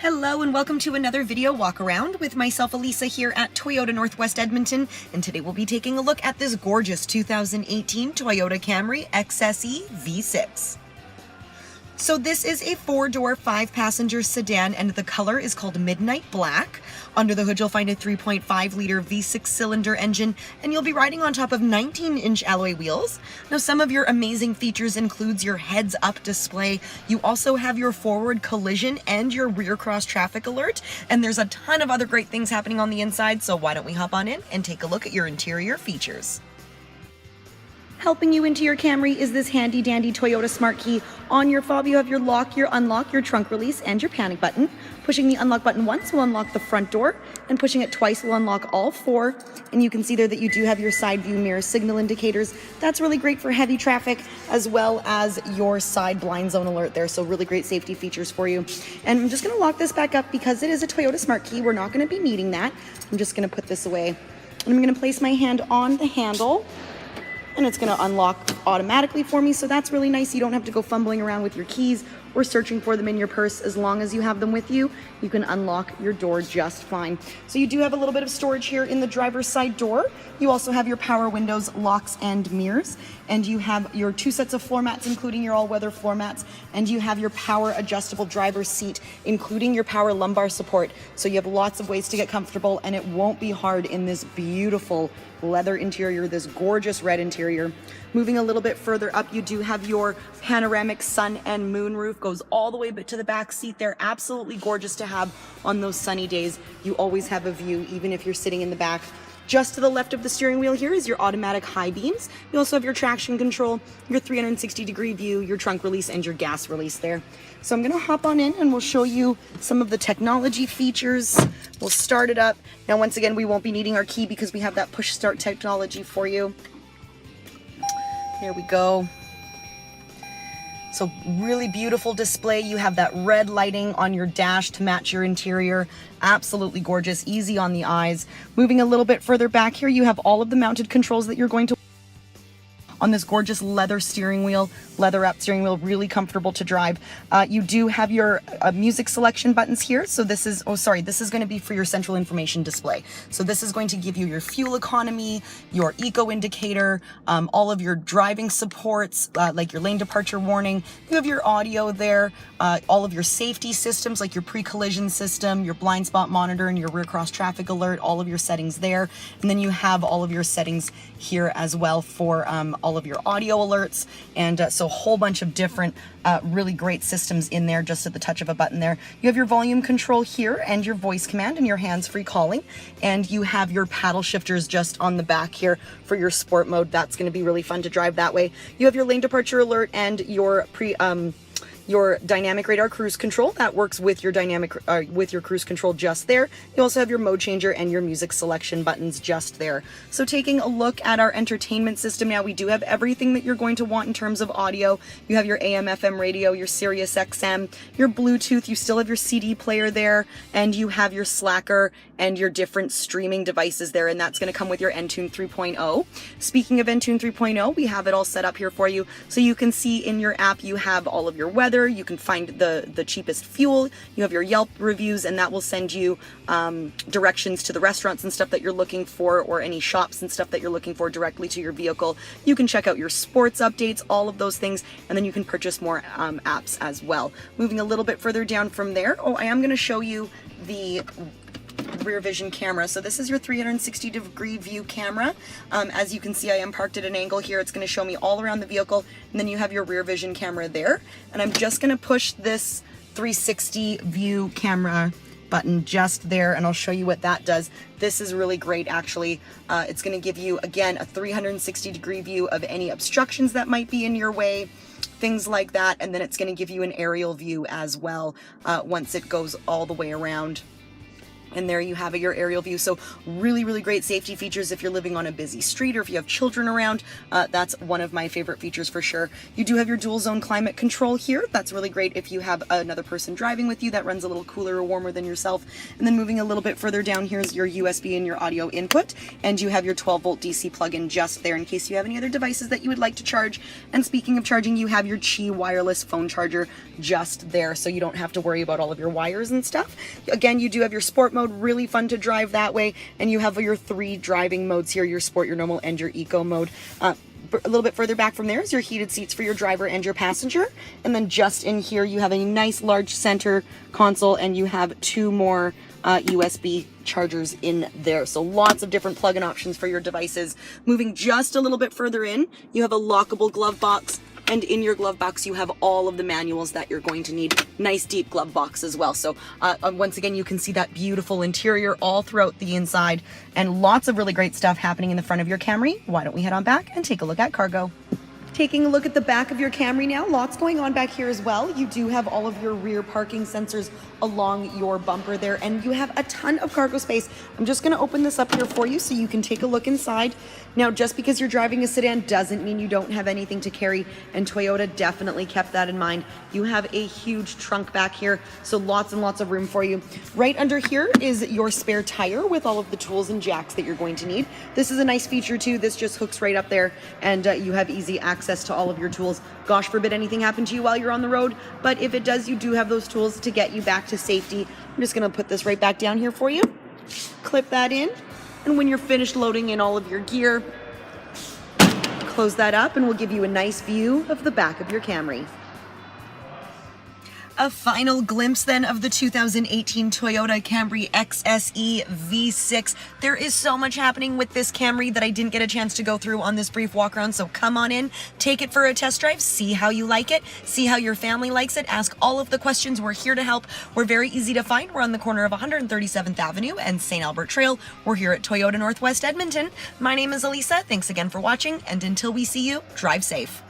Hello and welcome to another video walk around with myself, Elisa, here at Toyota Northwest Edmonton, and today we'll be taking a look at this gorgeous 2018 Toyota Camry XSE V6. So this is a 4-door, 5-passenger sedan, and the color is called Midnight Black. Under the hood, you'll find a 3.5-liter V6 cylinder engine, and you'll be riding on top of 19-inch alloy wheels. Now, some of your amazing features includes your heads-up display. You also have your forward collision and your rear cross traffic alert, and there's a ton of other great things happening on the inside, so why don't we hop on in and take a look at your interior features. Helping you into your Camry is this handy dandy Toyota Smart Key. On your fob, you have your lock, your unlock, your trunk release, and your panic button. Pushing the unlock button once will unlock the front door, and pushing it twice will unlock all 4. And you can see there that you do have your side view mirror signal indicators. That's really great for heavy traffic, as well as your side blind zone alert there. So really great safety features for you. And I'm just gonna lock this back up because it is a Toyota Smart Key. We're not gonna be needing that. I'm just gonna put this away. And I'm gonna place my hand on the handle, and it's gonna unlock automatically for me, so that's really nice. You don't have to go fumbling around with your keys or searching for them in your purse. As long as you have them with you, you can unlock your door just fine. So you do have a little bit of storage here in the driver's side door. You also have your power windows, locks, and mirrors, and you have your 2 sets of floor mats, including your all-weather floor mats, and you have your power adjustable driver's seat, including your power lumbar support. So you have lots of ways to get comfortable, and it won't be hard in this beautiful leather interior, this gorgeous red interior. Moving a little bit further up, you do have your panoramic sun and moon roof, goes all the way to the back seat there. Absolutely gorgeous to have on those sunny days. You always have a view, even if you're sitting in the back. Just to the left of the steering wheel here is your automatic high beams. You also have your traction control, your 360-degree view, your trunk release, and your gas release there. So I'm gonna hop on in and we'll show you some of the technology features. We'll start it up. Now, once again, we won't be needing our key because we have that push start technology for you. Here we go. So really beautiful display. You have that red lighting on your dash to match your interior. Absolutely gorgeous, easy on the eyes. Moving a little bit further back here, you have all of the mounted controls that you're going to on this gorgeous leather steering wheel, leather wrapped steering wheel, really comfortable to drive. You do have your music selection buttons here. So this is, this is going to be for your central information display. So this is going to give you your fuel economy, your eco indicator, all of your driving supports, like your lane departure warning. You have your audio there, all of your safety systems, like your pre-collision system, your blind spot monitor, and your rear cross traffic alert, all of your settings there. And then you have all of your settings here as well for all of your audio alerts, and so a whole bunch of different really great systems in there just at the touch of a button there. You have your volume control here and your voice command and your hands-free calling, and you have your paddle shifters just on the back here for your sport mode. That's going to be really fun to drive that way. You have your lane departure alert and your dynamic radar cruise control that works with your with your cruise control just there. You also have your mode changer and your music selection buttons just there. So taking a look at our entertainment system now, we do have everything that you're going to want in terms of audio. You have your AM FM radio, your Sirius XM, your Bluetooth, you still have your CD player there, and you have your Slacker and your different streaming devices there, and that's going to come with your Entune 3.0. Speaking of Entune 3.0, we have it all set up here for you. So you can see in your app you have all of your weather, you can find the cheapest fuel, you have your Yelp reviews, and that will send you directions to the restaurants and stuff that you're looking for, or any shops and stuff that you're looking for directly to your vehicle. You can check out your sports updates, all of those things, and then you can purchase more apps as well. Moving a little bit further down from there, I am going to show you the rear vision camera. So this is your 360-degree view camera. As you can see, I am parked at an angle here. It's going to show me all around the vehicle, and then you have your rear vision camera there. And I'm just going to push this 360 view camera button just there, and I'll show you what that does. This is really great, actually. It's going to give you, again, a 360-degree view of any obstructions that might be in your way, things like that, and then it's going to give you an aerial view as well once it goes all the way around. And there you have it, your aerial view. So really, really great safety features if you're living on a busy street or if you have children around. That's one of my favorite features for sure. You do have your dual zone climate control here. That's really great if you have another person driving with you that runs a little cooler or warmer than yourself. And then moving a little bit further down, here's your USB and your audio input. And you have your 12-volt DC plug-in just there in case you have any other devices that you would like to charge. And speaking of charging, you have your Qi wireless phone charger just there, so you don't have to worry about all of your wires and stuff. Again, you do have your sport mode, really fun to drive that way, and you have your 3 driving modes here, your sport, your normal, and your eco mode. A little bit further back from there is your heated seats for your driver and your passenger, and then just in here you have a nice large center console, and you have 2 more USB chargers in there. So lots of different plug-in options for your devices. Moving just a little bit further in, you have a lockable glove box. And in your glove box, you have all of the manuals that you're going to need. Nice deep glove box as well. So once again, you can see that beautiful interior all throughout the inside and lots of really great stuff happening in the front of your Camry. Why don't we head on back and take a look at cargo? Taking a look at the back of your Camry now, lots going on back here as well. You do have all of your rear parking sensors along your bumper there, and you have a ton of cargo space. I'm just gonna open this up here for you so you can take a look inside. Now, just because you're driving a sedan doesn't mean you don't have anything to carry, and Toyota definitely kept that in mind. You have a huge trunk back here, so lots and lots of room for you. Right under here is your spare tire with all of the tools and jacks that you're going to need. This is a nice feature too. This just hooks right up there, and you have easy access to all of your tools. Gosh forbid anything happen to you while you're on the road, but if it does, you do have those tools to get you back to safety. I'm just gonna put this right back down here for you. Clip that in, and when you're finished loading in all of your gear, close that up and we'll give you a nice view of the back of your Camry. A final glimpse then of the 2018 Toyota Camry XSE V6. There is so much happening with this Camry that I didn't get a chance to go through on this brief walk around, so come on in, take it for a test drive, see how you like it, see how your family likes it, ask all of the questions. We're here to help. We're very easy to find. We're on the corner of 137th Avenue and St. Albert Trail. We're here at Toyota Northwest Edmonton. My name is Elisa. Thanks again for watching, and until we see you, drive safe.